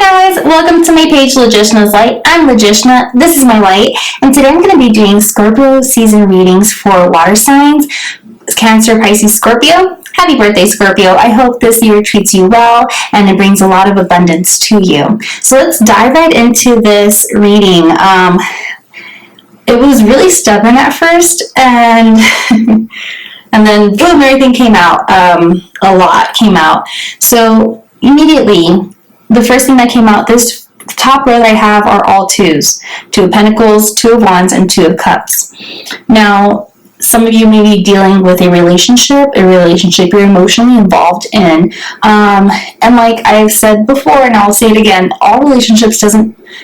Hi guys, welcome to my page Logiciana's Light. I'm Logiciana, this is my light, and today I'm going to be doing Scorpio season readings for water signs, Cancer, Pisces, Scorpio. Happy birthday, Scorpio. I hope this year treats you well and it brings a lot of abundance to you. So let's dive right into this reading. It was really stubborn at first, and and then boom, everything came out. A lot came out. So immediately, the first thing that came out, this top row that I have are all twos. Two of Pentacles, Two of Wands, and Two of Cups. Now, some of you may be dealing with a relationship you're emotionally involved in. And like I've said before, and I'll say it again, all relationships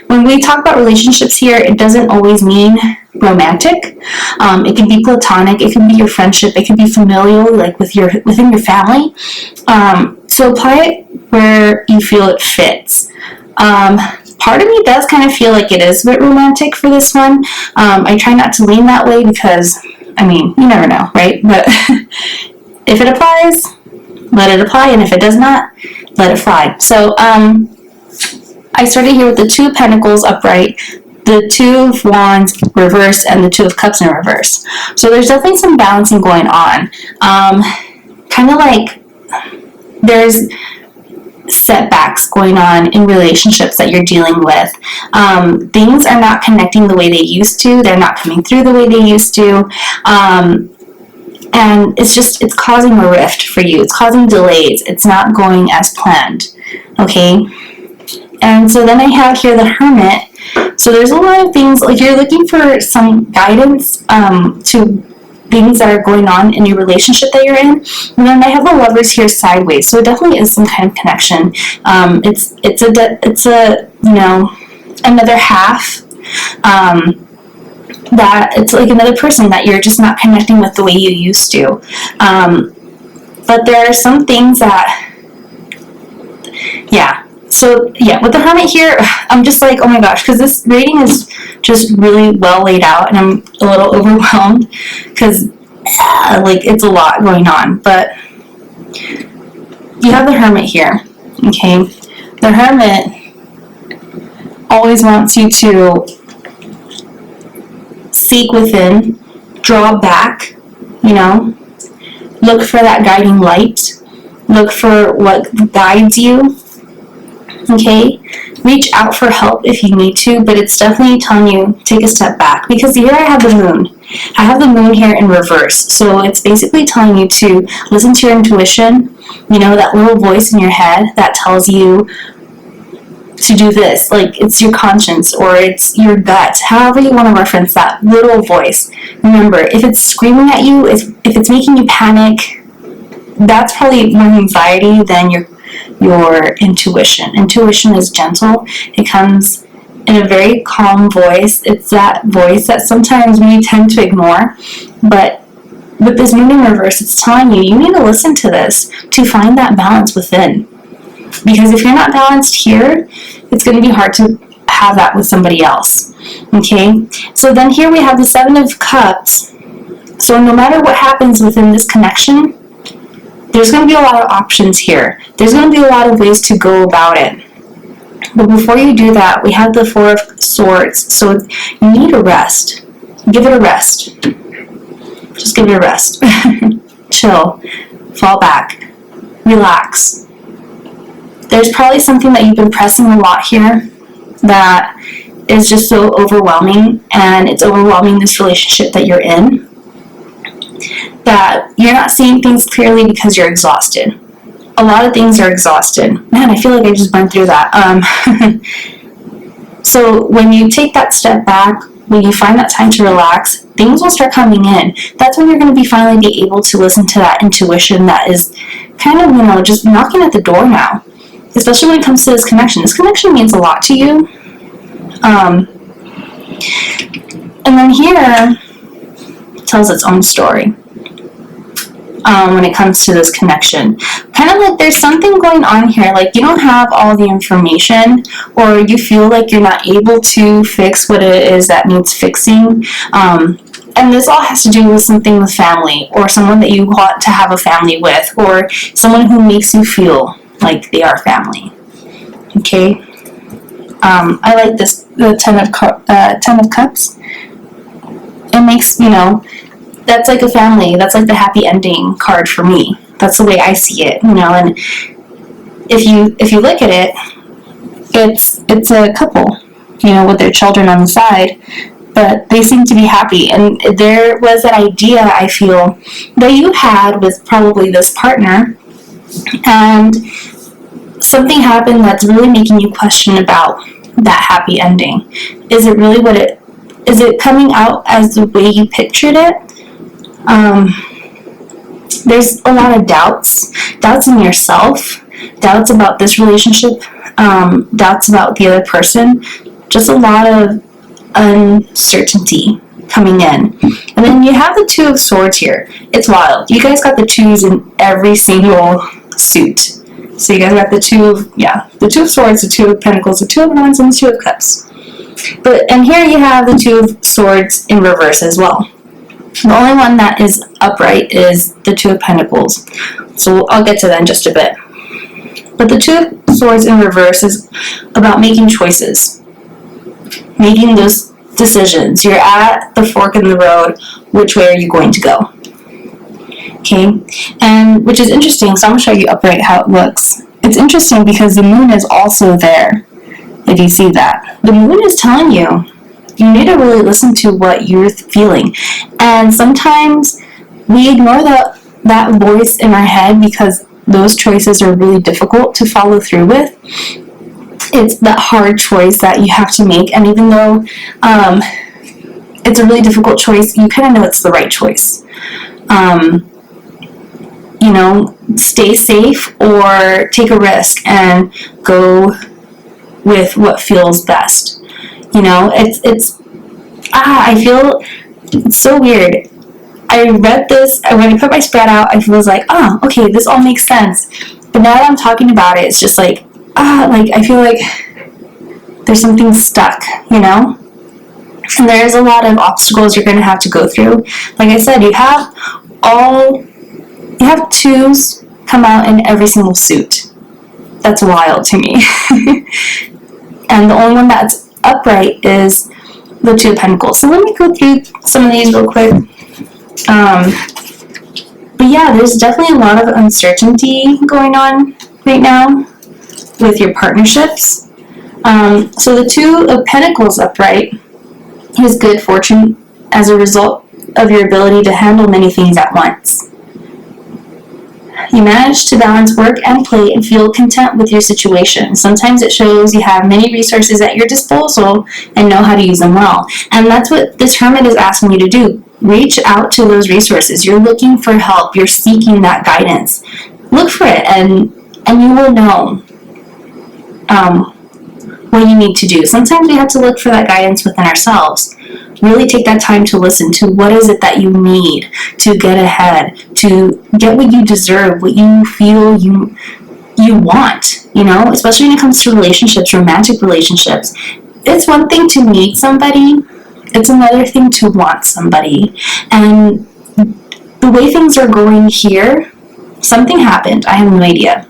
when we talk about relationships here, it doesn't always mean romantic. It can be platonic, it can be your friendship, it can be familial, like within your family. So apply it where you feel it fits. Part of me does kind of feel like it is a bit romantic for this one. I try not to lean that way because, I mean, you never know, right? But if it applies, let it apply, and if it does not, let it fly. So I started here with the Two of Pentacles upright, the Two of Wands reverse, and the Two of Cups in reverse. So there's definitely some balancing going on. Kind of like there's setbacks going on in relationships that you're dealing with. Things are not connecting the way they used to. They're not coming through the way they used to. And it's causing a rift for you. It's causing delays. It's not going as planned. Okay? And so then I have here the Hermit. So there's a lot of things, like you're looking for some guidance to things that are going on in your relationship that you're in. And then I have the Lovers here sideways, so it definitely is some kind of connection. It's a another half that it's like another person that you're just not connecting with the way you used to. But there are some things that, yeah. So yeah, with the Hermit here, I'm just like, oh my gosh, because this reading is just really well laid out, and I'm a little overwhelmed because like it's a lot going on. But you have the Hermit here, okay? The Hermit always wants you to seek within, draw back, look for that guiding light, look for what guides you. Okay, reach out for help if you need to, but it's definitely telling you take a step back, because here I have the Moon. I have the Moon here in reverse, so it's basically telling you to listen to your intuition, that little voice in your head that tells you to do this, like it's your conscience or it's your gut, however you want to reference that little voice. Remember, if it's screaming at you, if it's making you panic, that's probably more anxiety than your intuition. Intuition is gentle. It comes in a very calm voice. It's that voice that sometimes we tend to ignore, but with this Moon in reverse, it's telling you, you need to listen to this to find that balance within. Because if you're not balanced here, it's going to be hard to have that with somebody else. Okay? So then here we have the Seven of Cups. So no matter what happens within this connection, there's going to be a lot of options here. There's going to be a lot of ways to go about it. But before you do that, we have the Four of Swords. So you need a rest. Give it a rest. Just give it a rest. Chill. Fall back. Relax. There's probably something that you've been pressing a lot here that is just so overwhelming, and it's overwhelming this relationship that you're in, that you're not seeing things clearly because you're exhausted. A lot of things are exhausted. Man, I feel like I just went through that. So when you take that step back, when you find that time to relax, things will start coming in. That's when you're going to finally be able to listen to that intuition that is kind of, just knocking at the door now. Especially when it comes to this connection. This connection means a lot to you. And then here, it tells its own story. When it comes to this connection. Kind of like there's something going on here, like you don't have all the information, or you feel like you're not able to fix what it is that needs fixing. And this all has to do with something with family, or someone that you want to have a family with, or someone who makes you feel like they are family. Okay? I like this, the Ten of Cups. It makes, that's like a family. That's like the happy ending card for me. That's the way I see it, and if you look at it, it's a couple, with their children on the side, but they seem to be happy. And there was that idea, I feel, that you had with probably this partner, and something happened that's really making you question about that happy ending. Is it really is it coming out as the way you pictured it? There's a lot of doubts in yourself, doubts about this relationship, doubts about the other person, just a lot of uncertainty coming in. And then you have the Two of Swords here. It's wild. You guys got the twos in every single suit. So you guys got the Two of Swords, the Two of Pentacles, the Two of Wands, and the Two of Cups. And here you have the Two of Swords in reverse as well. The only one that is upright is the Two of Pentacles. So I'll get to that in just a bit. But the Two of Swords in reverse is about making choices. Making those decisions. You're at the fork in the road. Which way are you going to go? Okay? And which is interesting, so I'm going to show you upright how it looks. It's interesting because the moon is also there. If you see that. The moon is telling you need to really listen to what you're feeling. And sometimes we ignore that voice in our head because those choices are really difficult to follow through with. It's that hard choice that you have to make. And even though it's a really difficult choice, you kind of know it's the right choice. Stay safe or take a risk and go with what feels best. I feel it's so weird. I read this, when I put my spread out, I was like, oh, okay, this all makes sense. But now that I'm talking about it, it's just like, I feel like there's something stuck, And there's a lot of obstacles you're going to have to go through. Like I said, you have twos come out in every single suit. That's wild to me. And the only one that's upright is the Two of Pentacles. So let me go through some of these real quick. But yeah, there's definitely a lot of uncertainty going on right now with your partnerships. So the Two of Pentacles upright is good fortune as a result of your ability to handle many things at once. You manage to balance work and play and feel content with your situation. Sometimes it shows you have many resources at your disposal and know how to use them well. And that's what this Hermit is asking you to do. Reach out to those resources. You're looking for help. You're seeking that guidance. Look for it, and you will know what you need to do. Sometimes we have to look for that guidance within ourselves. Really take that time to listen to what is it that you need to get ahead, to get what you deserve, what you feel you want, especially when it comes to relationships, romantic relationships. It's one thing to need somebody, it's another thing to want somebody. And the way things are going here, something happened, I have no idea.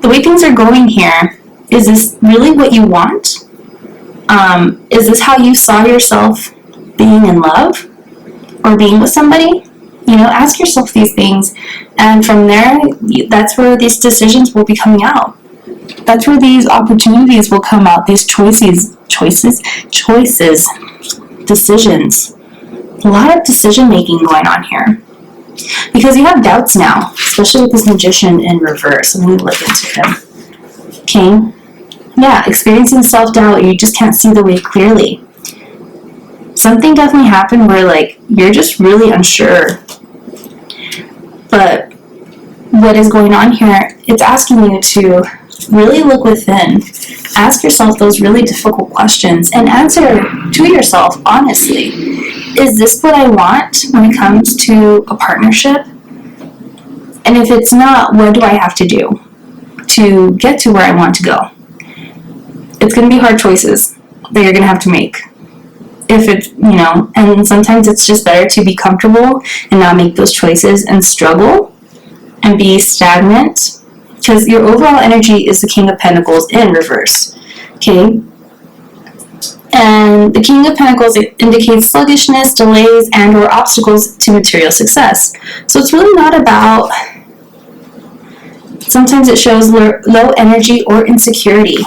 The way things are going here, is this really what you want? Is this how you saw yourself being in love or being with somebody? Ask yourself these things, and from there, that's where these decisions will be coming out. That's where these opportunities will come out, these choices, decisions. A lot of decision making going on here. Because you have doubts now, especially with this Magician in reverse. Let me look into him. Okay. Yeah, experiencing self-doubt, you just can't see the way clearly. Something definitely happened where, you're just really unsure. But what is going on here, it's asking you to really look within. Ask yourself those really difficult questions and answer to yourself honestly. Is this what I want when it comes to a partnership? And if it's not, what do I have to do to get to where I want to go? It's going to be hard choices that you're going to have to make. If it's, and sometimes it's just better to be comfortable and not make those choices and struggle and be stagnant, because your overall energy is the King of Pentacles in reverse. Okay? And the King of Pentacles indicates sluggishness, delays, and or obstacles to material success. So it's really not about, sometimes it shows low energy or insecurity.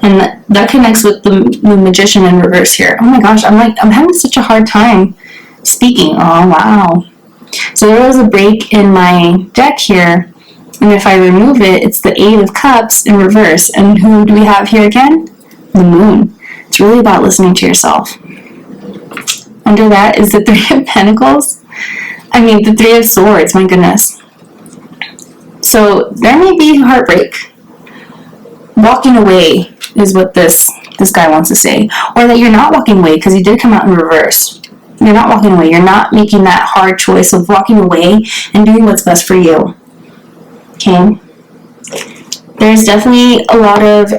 And that connects with the Magician in reverse here. Oh my gosh, I'm having such a hard time speaking. Oh, wow. So there was a break in my deck here. And if I remove it, it's the Eight of Cups in reverse. And who do we have here again? The Moon. It's really about listening to yourself. Under that is the Three of Pentacles. The Three of Swords, my goodness. So there may be heartbreak. Walking away is what this guy wants to say. Or that you're not walking away, because he did come out in reverse. You're not walking away. You're not making that hard choice of walking away and doing what's best for you. Okay? There's definitely a lot of,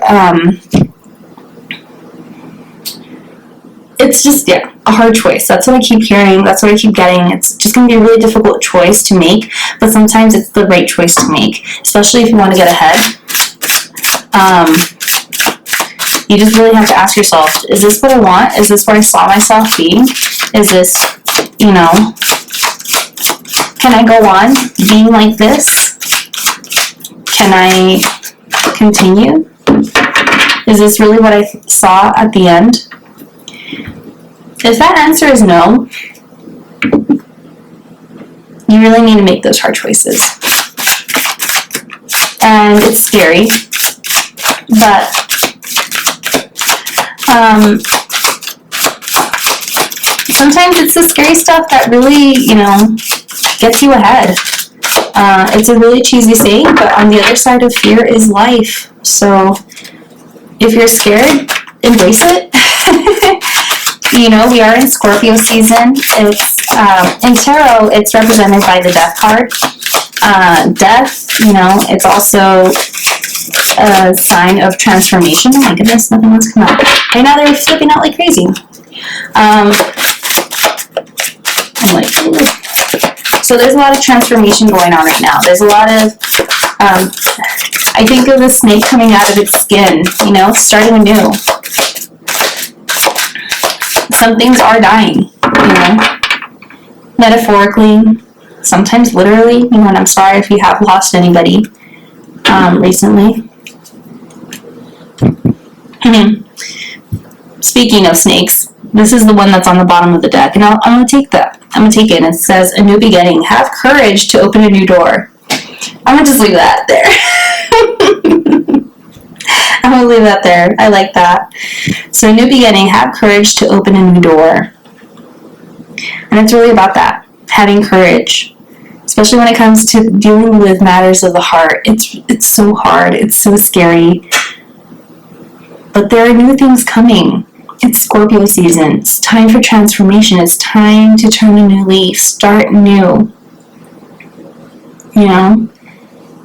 it's just, a hard choice. That's what I keep hearing. That's what I keep getting. It's just going to be a really difficult choice to make, but sometimes it's the right choice to make, especially if you want to get ahead. You just really have to ask yourself, is this what I want? Is this where I saw myself being? Is this, can I go on being like this? Can I continue? Is this really what I saw at the end? If that answer is no, you really need to make those hard choices. And it's scary, but sometimes it's the scary stuff that really, gets you ahead. It's a really cheesy saying, but on the other side of fear is life. So if you're scared, embrace it. We are in Scorpio season. It's in tarot, it's represented by the Death card. Death, it's also a sign of transformation. Oh my goodness, nothing wants to come out. Right now they're flipping out like crazy. So there's a lot of transformation going on right now. There's a lot of, I think of the snake coming out of its skin, starting anew. Some things are dying, metaphorically, sometimes literally, and I'm sorry if you have lost anybody recently. Speaking of snakes, this is the one that's on the bottom of the deck, and I'm going to take that. I'm going to take it, and it says, a new beginning. Have courage to open a new door. I'm going to just leave that there. I'm going to leave that there. I like that. So, new beginning. Have courage to open a new door. And it's really about that. Having courage. Especially when it comes to dealing with matters of the heart. It's so hard. It's so scary. But there are new things coming. It's Scorpio season. It's time for transformation. It's time to turn a new leaf. Start new.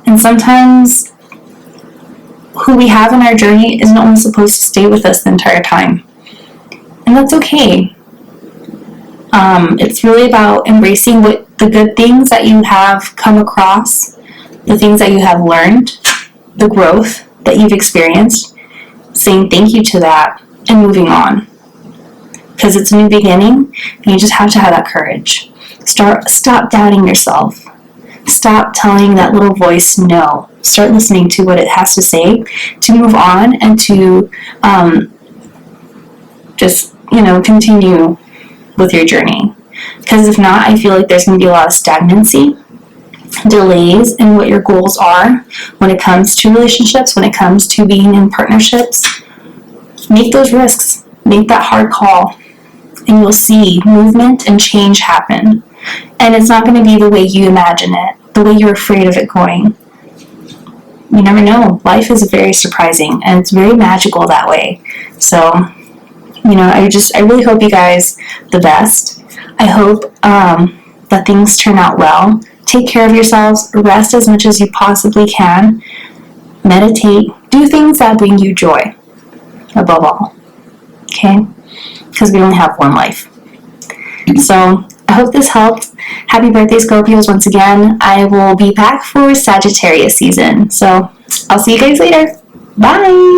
And sometimes who we have in our journey isn't always supposed to stay with us the entire time. And that's okay. It's really about embracing the good things that you have come across, the things that you have learned, the growth that you've experienced, saying thank you to that, and moving on. Because it's a new beginning, and you just have to have that courage. Stop doubting yourself. Stop telling that little voice no. Start listening to what it has to say to move on and to continue with your journey. Because if not, I feel like there's going to be a lot of stagnancy, delays in what your goals are when it comes to relationships, when it comes to being in partnerships. Make those risks. Make that hard call. And you'll see movement and change happen. And it's not going to be the way you imagine it, the way you're afraid of it going. You never know. Life is very surprising, and it's very magical that way. So, I really hope you guys the best. I hope that things turn out well. Take care of yourselves. Rest as much as you possibly can. Meditate. Do things that bring you joy, above all. Okay? Because we only have one life. So, I hope this helped. Happy birthday, Scorpios, once again. I will be back for Sagittarius season. So, I'll see you guys later. Bye!